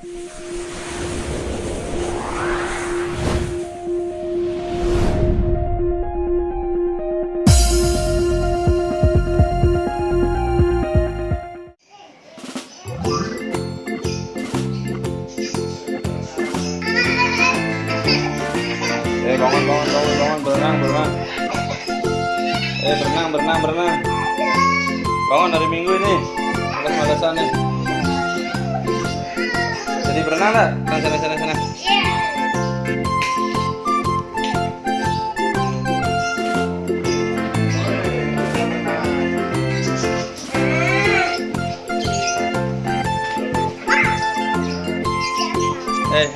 Bangun, berenang. Bangun hari Minggu ini, males-malesan nih. Jadi berenang tak? Sana.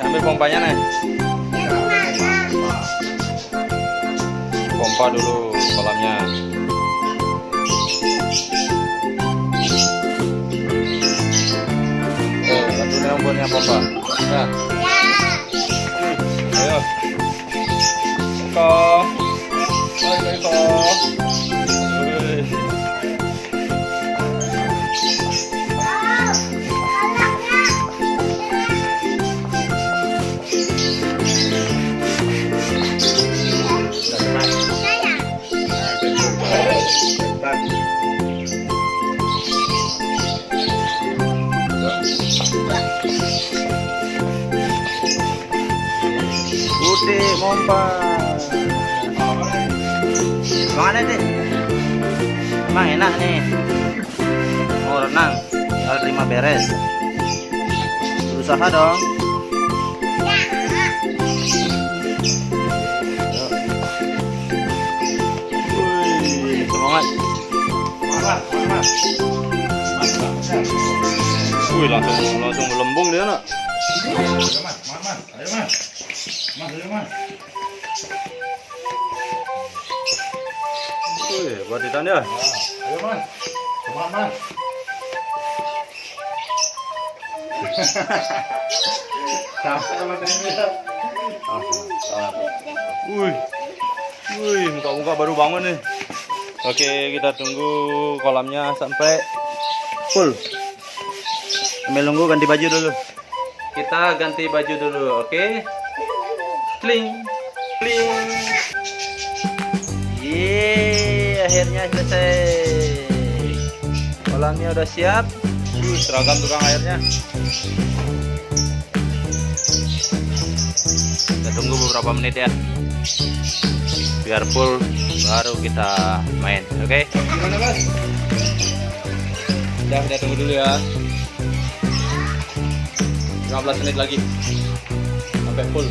Ambil pompanya nih. Pompa dulu kolamnya. Bantu nih ombolnya pompa. Nah. Ayo. Eko. Putih pompa. Mana deh? Emang enak nih. Mau renang, harus terima beres. Berusaha dong. Wih, semangat. Wih, langsung melembung dia nak. Ayo mas. Wih, buat ikan ya. Ayo mas, semangat mas. Sampai sama ternyata. Wih, muka-muka baru bangun nih. Oke, kita tunggu kolamnya sampai full. Sambil nunggu ganti baju dulu. Kita ganti baju dulu, oke? Kling. Yeay, akhirnya selesai. Kolamnya udah siap. Seragam tukang airnya. Kita tunggu beberapa menit ya. Biar full baru kita main, oke? Gimana mas? Udah, kita tunggu dulu ya. 15 menit lagi sampai full.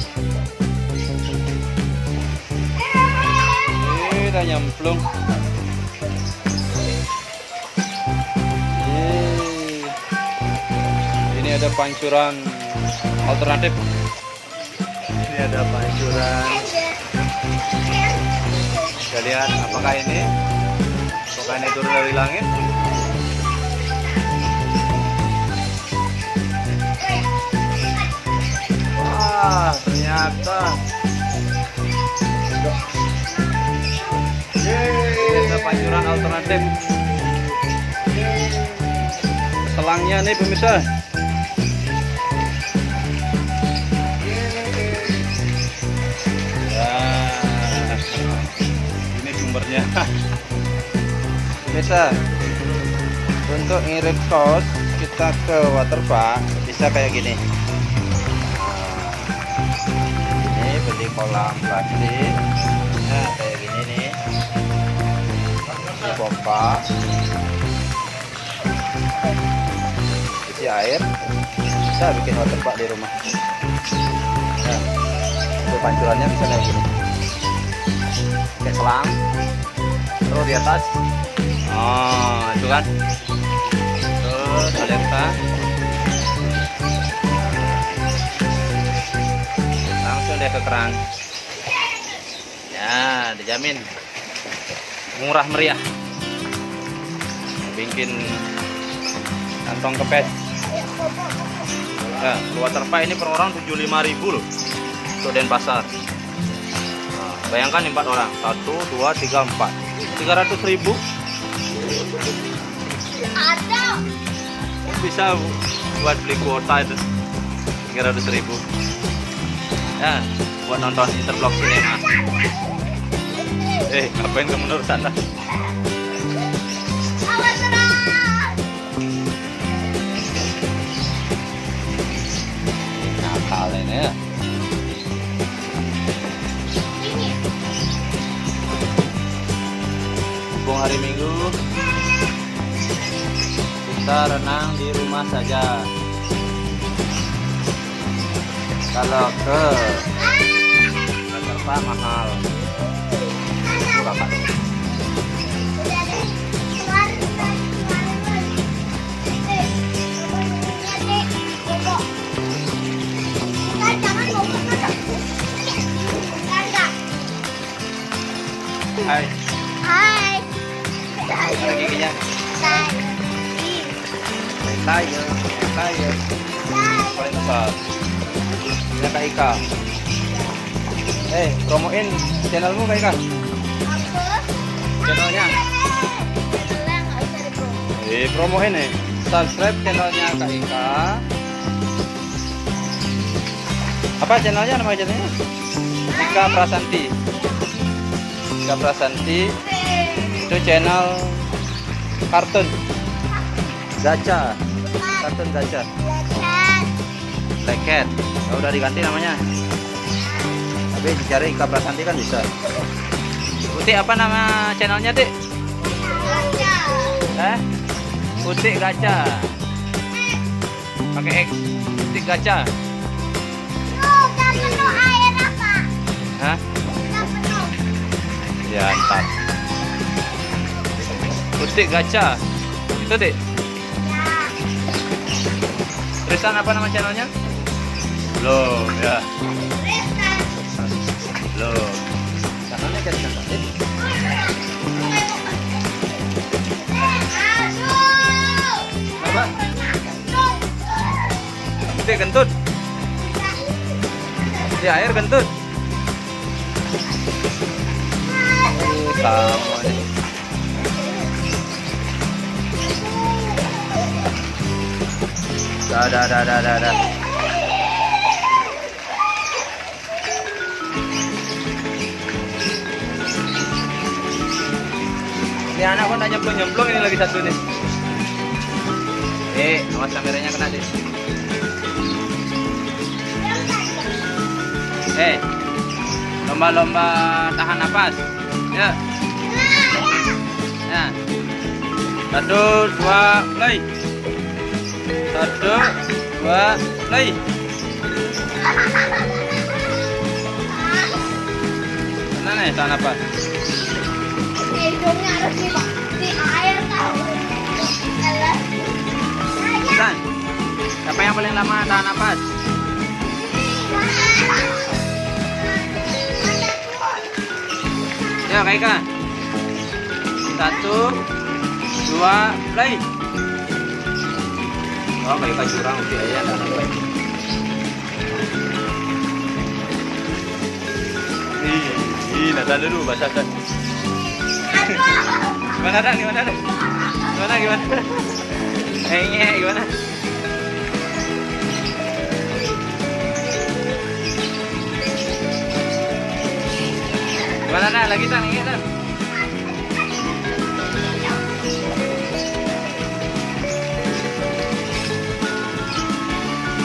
Udah nyemplung. Ini ada pancuran alternatif. Ini ada pancuran. Kita lihat apakah ini turun dari langit. Wah, ternyata ada pancuran alternatif. Selangnya nih pemirsa. Ini sumbernya. Pemirsa, untuk ngirim sos kita ke waterpark bisa kayak gini. Ini beli kolam plastik. Nah, kayak gini nih. Ini pompa. Isi air. Bisa bikin waterpark di rumah. Nah, untuk pancurannya bisa kayak gini. Kayak selang. Terus di atas. Oh, itu kan. Terus alirkan. Langsung dia ke keran. Ya, dijamin murah meriah. Bikin kantong kepes. Nah, waterpark ini per orang 75.000 loh. Untuk Denpasar. Nah, bayangkan 4 orang. 1, 2, 3, 4. 300.000. Ada. Bisa buat beli kuota itu. 300.000. Ya, buat nonton Interblok Cinema. Ngapain kamu menurut sana? Nakal ini ya. Mumpung hari Minggu, kita renang di rumah saja. Kalau ke reserva mahal. Kakak dulu. Hai. Hai. Ada giginya. Tiger. Paling besar. Ini Kak Ika. Promoin channelmu Kak Ika. Channelnya. Promoin nih. Subscribe channelnya Kak Ika. Apa channelnya, nama channelnya? Ika Prasanti. Ika Prasanti. Itu channel kartun gacha. Kartun gacha. Leket. Udah diganti namanya. Tapi dicari Ika Prasanti kan bisa. Utik apa nama channelnya, Dik? Utik Gacha. Pakai X. Utik Gacha. Hah? Ya, entar. Utik Gacha. Itu, Dik. Tulisan apa nama channelnya? Belum, ya. Belum. Channelnya kan cantik. Apa? Utik kentut. Di air kentut. Sama nih. Dah. Ini anak kok nyemplung ini lagi satu nih. Awas kameranya kena deh. Lomba-lomba tahan napas. Ya. Nah. 1, 2, play. 1, 2, play. Mana nih tahan napas? Hidungnya harus di air tahu. Dan, siapa yang paling lama tahan napas? Ya, Kak Ika. 1, 2, play. Oh, Kak Ika curang, udah ya, tahan napas. Nada dulu, basakan. Gimana Dan? Gimana? Gimana? Gimana Dan? Lagi Dan, ingat Dan.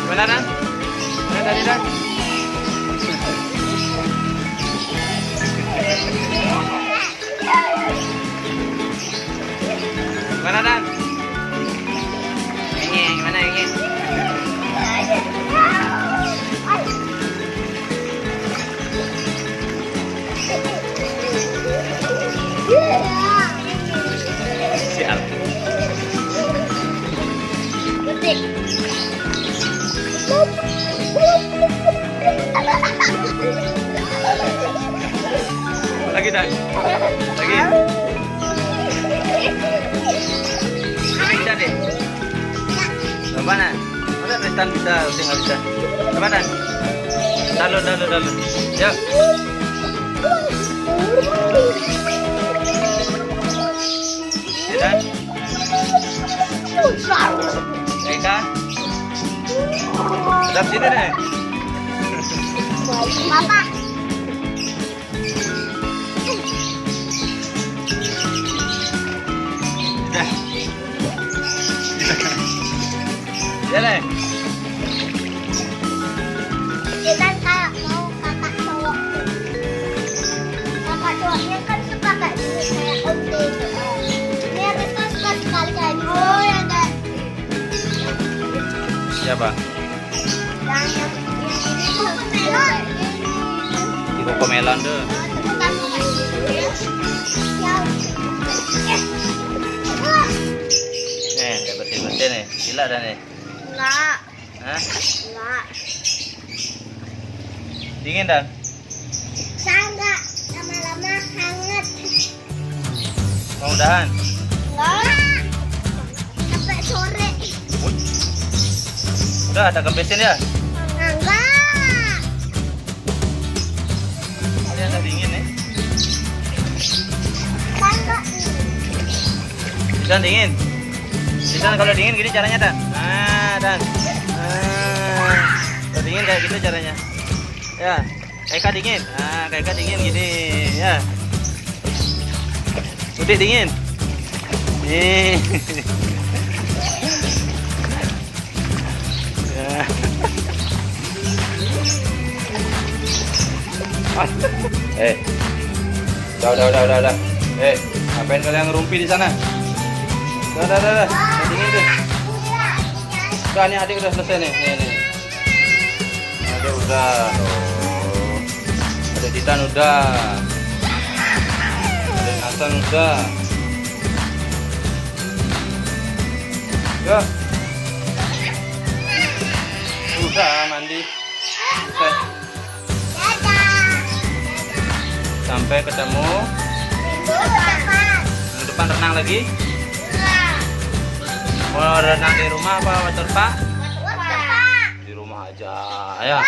Gimana Dan? Gimana tadi Dan? Gimana Dan? Gimana? Sial. Lagi Dan? Lagi? Bisa deh. Mana? Mana Tristan bisa, udah nggak bisa. Coba Dan. Dalu. Yuk. Ya Dan. Eka. Sedap sini nih. Papa. Dah. Ya nih. Kita kayak mau kakak cowok. Kakak cowoknya kan suka kayak gini kayak Om Tito. Ini Rizka suka sekali kayak gini. Oh ya enggak. Siapa? Yang ini Kokomelon. Di Kokomelon tuh. Temukan kayak gitu ya. Yang Nih, kayak bersih-bersih nih. Gila dah nih. enggak, Hah? enggak. Dingin dan? Sangat lama-lama hangat. Mau udahan? Enggak. Sampai sore. Udah ada kempesin ya? Enggak. Ini ada dingin nih. Enggak. Dan dingin. Dan kalau dingin gini caranya Dan. Nah, Dan. Kalau dingin kayak gitu caranya. Ya, kayak dingin. Nah, kayak dingin gini. Ya. Udah dingin. Nih. Ya. Udah. Ngapain kalian ngerumpi di sana? Udah. Dingin tuh. Udah, nih adik udah selesai nih. Nih. Adik udah. Tuh. Adik Titan udah. Adik Nathan udah. Ya. Udah mandi. Selesai. Sampai ketemu minggu depan renang lagi. Mau renang di rumah apa water park? Di rumah aja ya.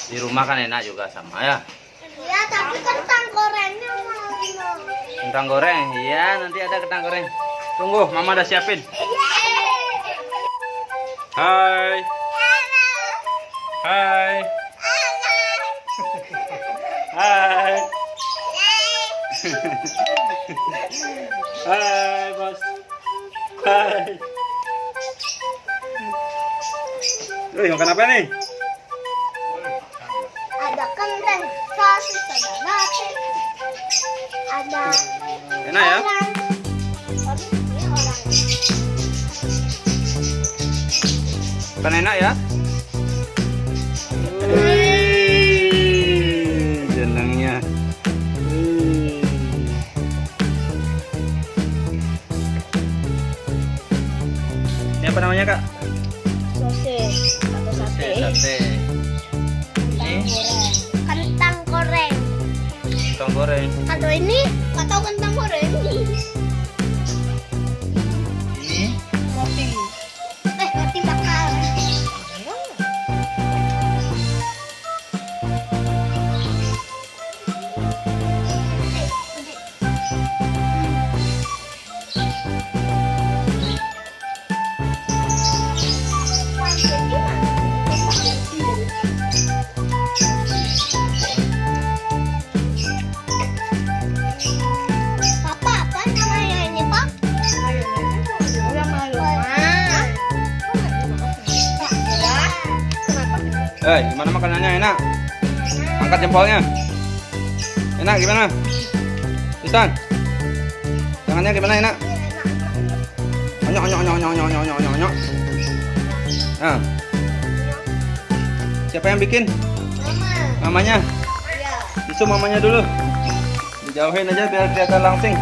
Di rumah kan enak juga sama ya. Ya, tapi kentang gorengnya mau. Kentang goreng, iya nanti ada kentang goreng. Tunggu, mama udah siapin. Hai. Hai. Hai. Hai, bos. Hai. Makan apa nih? Ada kentang, sosis, ada nasi, ada Enak ya? orang. Tapi ini orang. Bukan enak ya? Jenengnya. Ini apa namanya, Kak? Sosis atau sate. Sate. Ini Kentang goreng. kentang goreng. Atau ini atau kentang goreng. Ini Roti. Roti bakar. Papa, apa namanya ini, Pak? Udah malu. gimana makanannya? Enak? Angkat jempolnya. Enak gimana? Titan. Tangannya gimana, enak? Onyok. Nah. Siapa yang bikin? Mama. Mamanya. Iya. Isu mamanya dulu. Dijauhin aja biar kelihatan langsing.